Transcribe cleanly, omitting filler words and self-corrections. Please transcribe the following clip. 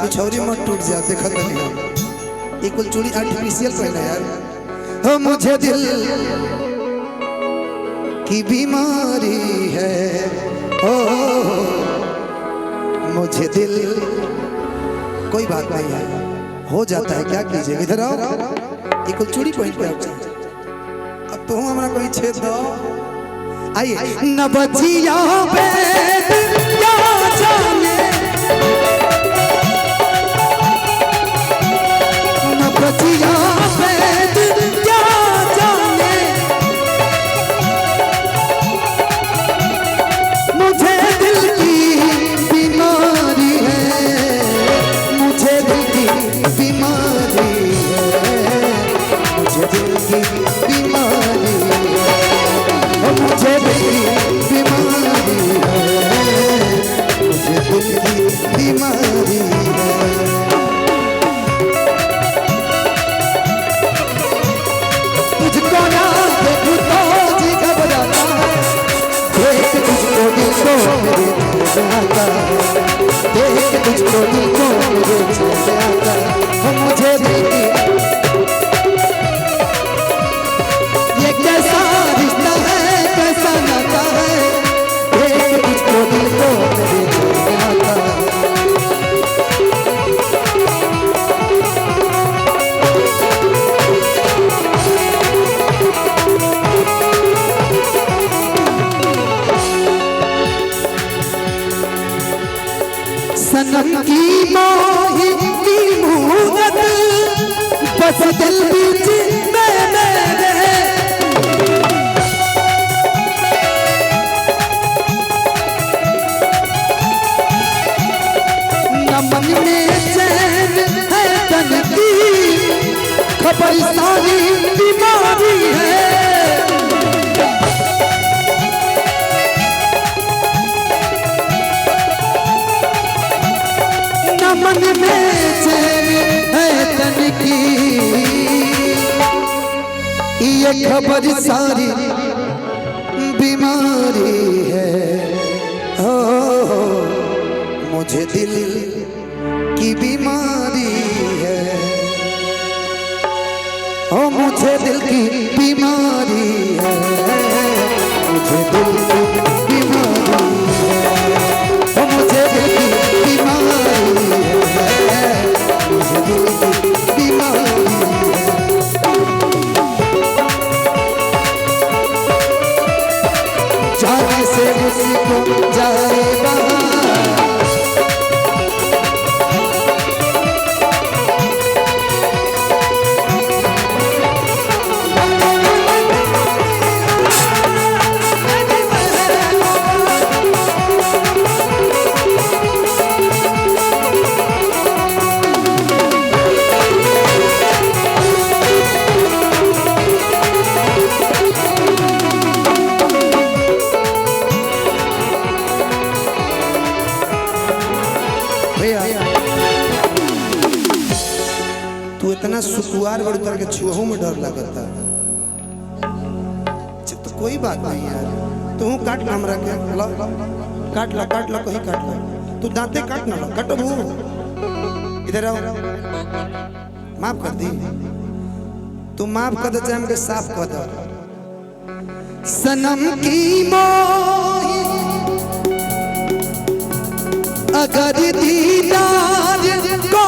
कुछ और ही मत टूट जा, देखा नहीं ये कुल चूड़ी आर्टिफिशियल पहना यार। हो मुझे दिल की बीमारी है, ओ मुझे दिल, कोई बात नहीं है, हो जाता है, क्या कीजिए। इधर आओ, ये कुल चूड़ी पहन के आओ। अब तो हमारा कोई छेद दो, आइए। न बचिया बेद क्या जाने, न बचिया बेद क्या जाने, मुझे दिल की बीमारी है, मुझे दिल की बीमारी है, मुझे दिल की बीमारी है, मुझे दिल की बीमारी है, मुझे दिल की बीमारी है। तुझको ना देखूं तो जी घबराता है, देख तुझको दिल को मेरे चले आता है, देख तुझको दिल को मेरे चले आता है, मुझे दिल की, ये कैसा रिश्ता है, कैसा नाता है, देख तुझको दिल को मेरे चले आता है। सनम की मोही की मूरत बस दिल बीच में मेरे, न मन में चैन है तन की, खबर सारी बीमारी है, मन में चैन है तन की, ये खबर सारी बीमारी है, हो मुझे दिल की बीमारी है, हो मुझे दिल की बीमारी है, मुझे दिल की बीमारी है, हो मुझे दिल की बीमारी है, मुझे दिल की बीमारी है। जाने से मुझको जाए बाहर, तू इतना सुकुआर बड़ उतर के छुहू में डर लगता, तो कोई बात नहीं यार, तू काट ला हमरा के, ला काट ला कहीं काट ला, तू दांते काट ना ला, कटबू। इधर आओ, माफ कर दी, तू माफ कर दे, हमके साफ कर दे। सनम की मोही अगर दीदार को